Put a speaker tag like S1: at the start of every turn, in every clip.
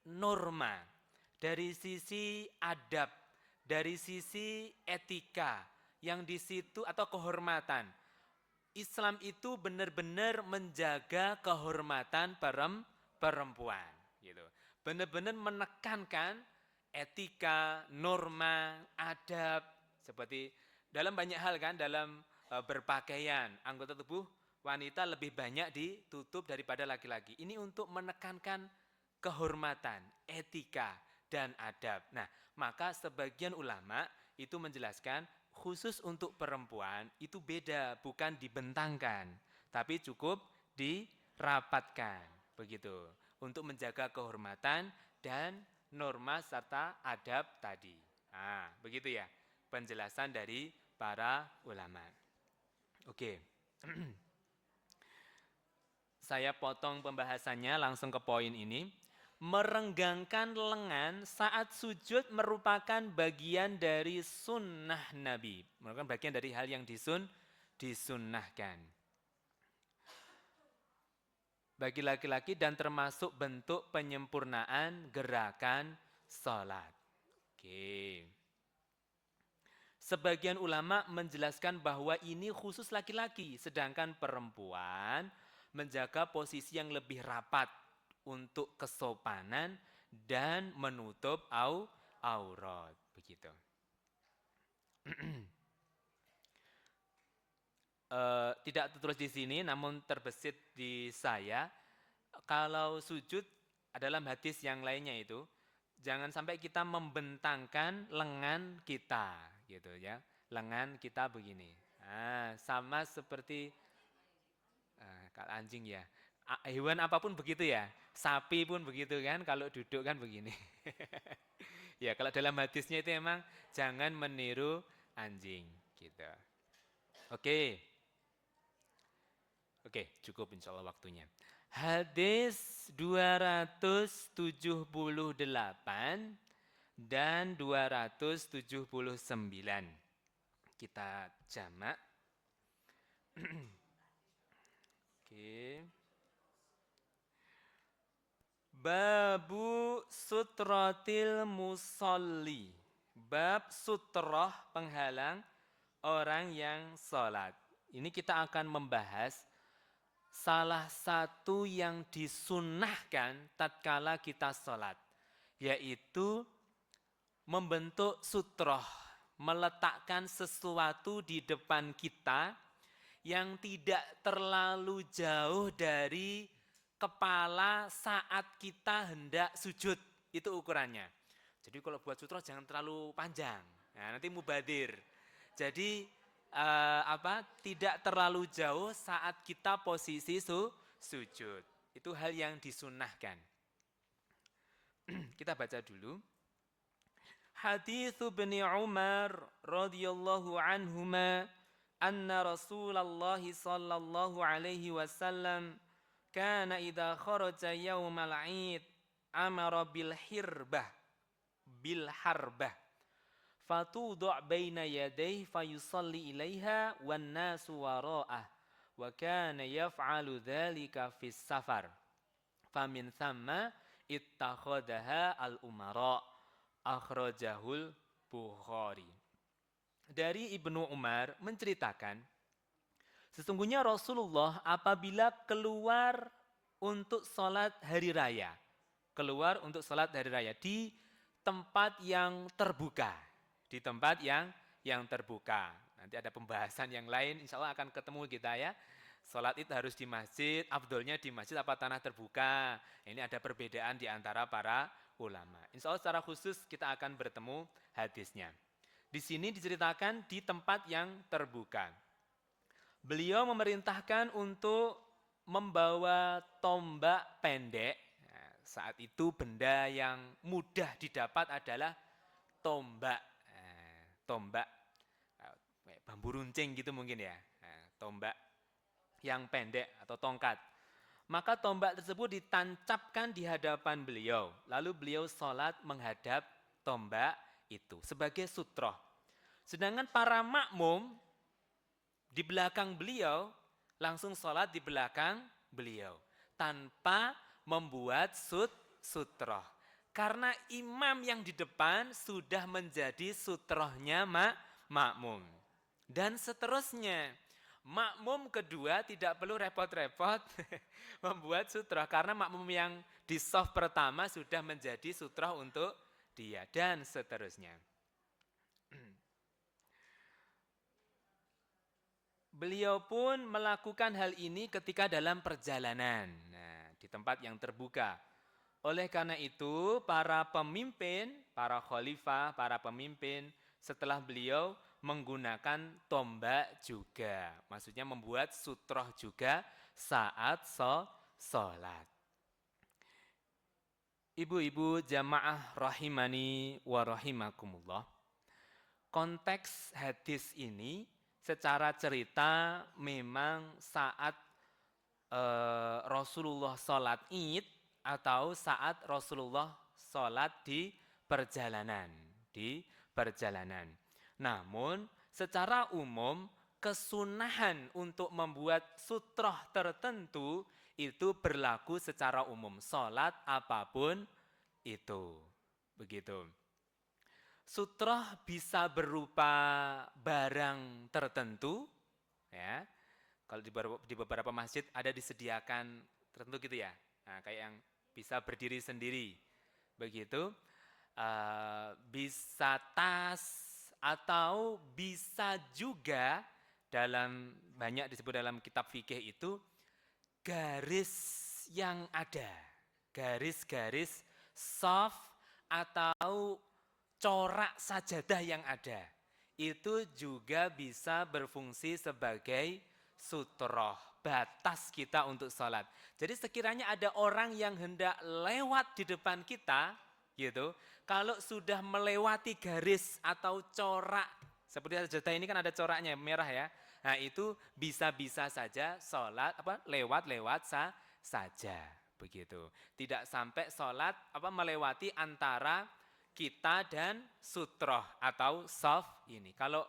S1: norma, dari sisi adab, dari sisi etika, yang di situ atau kehormatan. Islam itu benar-benar menjaga kehormatan perempuan, gitu. Benar-benar menekankan etika, norma, adab, seperti dalam banyak hal kan, dalam berpakaian, anggota tubuh wanita lebih banyak ditutup daripada laki-laki. Ini untuk menekankan kehormatan, etika, dan adab. Nah, maka sebagian ulama itu menjelaskan khusus untuk perempuan itu beda, bukan dibentangkan, tapi cukup dirapatkan, begitu. Untuk menjaga kehormatan dan norma serta adab tadi. Nah, begitu ya penjelasan dari para ulama. Oke. Saya potong pembahasannya langsung ke poin ini. Merenggangkan lengan saat sujud merupakan bagian dari sunnah Nabi. Merupakan bagian dari hal yang disunnahkan. Bagi laki-laki dan termasuk bentuk penyempurnaan gerakan sholat. Oke. Sebagian ulama menjelaskan bahwa ini khusus laki-laki, sedangkan perempuan menjaga posisi yang lebih rapat untuk kesopanan dan menutup aurat. Begitu. Tidak tertulis di sini, namun terbesit di saya. Kalau sujud dalam hadis yang lainnya itu, jangan sampai kita membentangkan lengan kita, gitu ya. Lengan kita begini. Nah, sama seperti kalau anjing ya. Hewan apapun begitu ya. Sapi pun begitu kan, kalau duduk kan begini. Ya, kalau dalam hadisnya itu emang jangan meniru anjing, gitu. Oke. Oke, cukup insya Allah waktunya. Hadis 278 dan 279. Kita jamak. Oke. Babu sutratil musalli. Bab sutroh penghalang orang yang sholat. Ini kita akan membahas salah satu yang disunnahkan tatkala kita sholat, yaitu membentuk sutroh, meletakkan sesuatu di depan kita yang tidak terlalu jauh dari kepala saat kita hendak sujud. Itu ukurannya. Jadi kalau buat sutroh jangan terlalu panjang, nah, nanti mubadir. Jadi tidak terlalu jauh saat kita posisi sujud. Itu hal yang disunnahkan. Kita baca dulu. Hadits Ibnu Umar radhiyallahu anhuma anna Rasulullah sallallahu alaihi wasallam kana idza kharaja yaumal 'id amara bil harbah fatudu' baina yadayhi fayusalli ilaiha wan nasu wara'ah wa kana yaf'alu dzalika fis safar famin thamma ittakhadaha al umara akhrajahul Bukhari. Dari Ibnu Umar menceritakan sesungguhnya Rasulullah apabila keluar untuk sholat hari raya, di tempat yang terbuka, Nanti ada pembahasan yang lain, insya Allah akan ketemu kita ya. Sholat itu harus di masjid, afdolnya di masjid apa tanah terbuka. Ini ada perbedaan di antara para ulama. Insya Allah secara khusus kita akan bertemu hadisnya. Di sini diceritakan di tempat yang terbuka. Beliau memerintahkan untuk membawa tombak pendek. Nah, saat itu benda yang mudah didapat adalah tombak. Tombak bambu runcing gitu mungkin ya. Tombak yang pendek atau tongkat. Maka tombak tersebut ditancapkan di hadapan beliau. Lalu beliau sholat menghadap tombak itu sebagai sutroh. Sedangkan para makmum di belakang beliau langsung sholat di belakang beliau tanpa membuat sutroh. Karena imam yang di depan sudah menjadi sutrohnya makmum. Dan seterusnya, makmum kedua tidak perlu repot-repot membuat sutroh. Karena makmum yang di saf pertama sudah menjadi sutroh untuk dia. Dan seterusnya. Beliau pun melakukan hal ini ketika dalam perjalanan. Nah, di tempat yang terbuka. Oleh karena itu, para pemimpin, para khalifah, para pemimpin setelah beliau menggunakan tombak juga. Maksudnya membuat sutroh juga saat sholat. Ibu-ibu jamaah rahimani wa rahimakumullah. Konteks hadis ini secara cerita memang saat Rasulullah sholat Id atau saat Rasulullah sholat di perjalanan. Namun secara umum kesunahan untuk membuat sutroh tertentu itu berlaku secara umum. Sholat apapun itu. Begitu. Sutroh bisa berupa barang tertentu, ya. Kalau di beberapa masjid ada disediakan tertentu gitu ya. Nah, kayak yang bisa berdiri sendiri, begitu. Bisa tas atau bisa juga dalam banyak disebut dalam kitab fikih itu garis yang ada, garis-garis soft atau corak sajadah yang ada, itu juga bisa berfungsi sebagai sutroh, batas kita untuk sholat. Jadi sekiranya ada orang yang hendak lewat di depan kita, gitu, kalau sudah melewati garis atau corak, seperti sajadah ini kan ada coraknya merah ya, nah itu bisa-bisa saja sholat lewat-lewat saja, begitu. Tidak sampai sholat melewati antara kita dan sutroh atau shaf ini. Kalau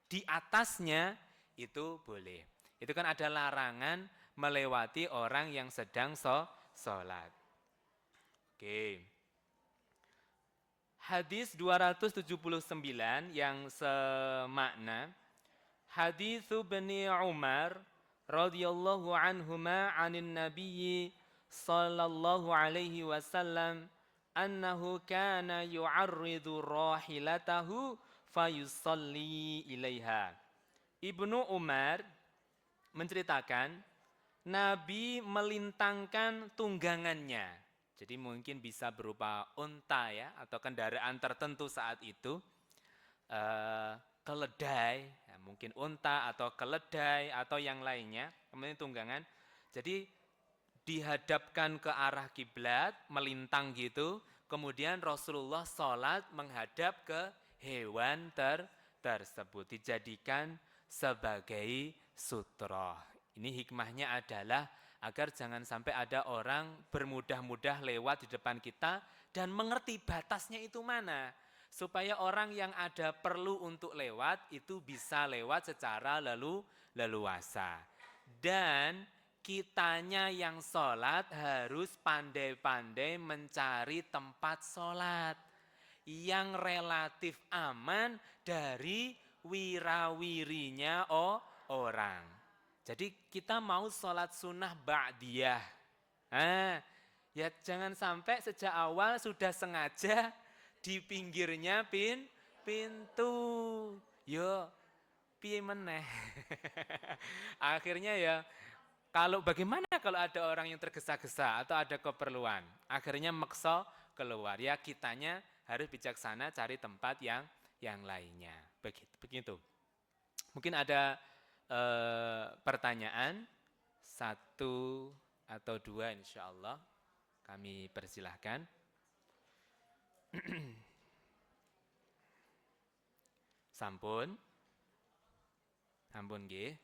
S1: di atasnya itu boleh. Itu kan ada larangan melewati orang yang sedang sholat. Oke. Hadis 279 yang semakna. Hadis Ibnu Umar radhiyallahu anhuma 'anin nabiyyi sallallahu alaihi wasallam annahu kana yu'arridu rahilatahu fayusalli ilaiha. Ibnu Umar menceritakan Nabi melintangkan tunggangannya. Jadi mungkin bisa berupa unta ya atau kendaraan tertentu saat itu. Keledai, ya mungkin unta atau keledai atau yang lainnya, kemudian tunggangan. Jadi dihadapkan ke arah kiblat, melintang gitu, kemudian Rasulullah sholat menghadap ke hewan tersebut, dijadikan sebagai sutroh. Ini hikmahnya adalah agar jangan sampai ada orang bermudah-mudah lewat di depan kita dan mengerti batasnya itu mana. Supaya orang yang ada perlu untuk lewat itu bisa lewat secara leluasa. Dan kitanya yang sholat harus pandai-pandai mencari tempat sholat yang relatif aman dari wirawirinya orang. Jadi kita mau sholat sunnah ba'diyah. Ya jangan sampai sejak awal sudah sengaja di pinggirnya pintu. Yo, piye meneh. Akhirnya ya bagaimana kalau ada orang yang tergesa-gesa atau ada keperluan, akhirnya maksa keluar. Ya kitanya harus bijaksana cari tempat yang lainnya. Begitu. Mungkin ada pertanyaan, 1 atau 2 insya Allah kami persilahkan. Sampun nggih.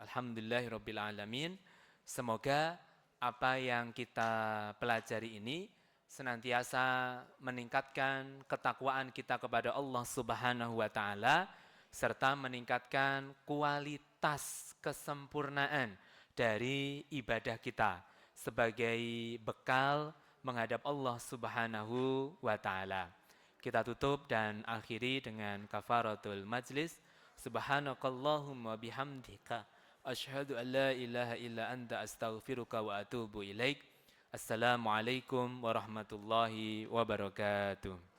S1: Alhamdulillahirabbil alamin. Semoga apa yang kita pelajari ini senantiasa meningkatkan ketakwaan kita kepada Allah Subhanahu wa taala serta meningkatkan kualitas kesempurnaan dari ibadah kita sebagai bekal menghadap Allah Subhanahu wa taala. Kita tutup dan akhiri dengan kafaratul majlis. Subhanakallahumma bihamdika asyhadu an la ilaha illa anta astaghfiruka wa atubu ilaik. Assalamualaikum warahmatullahi wabarakatuh.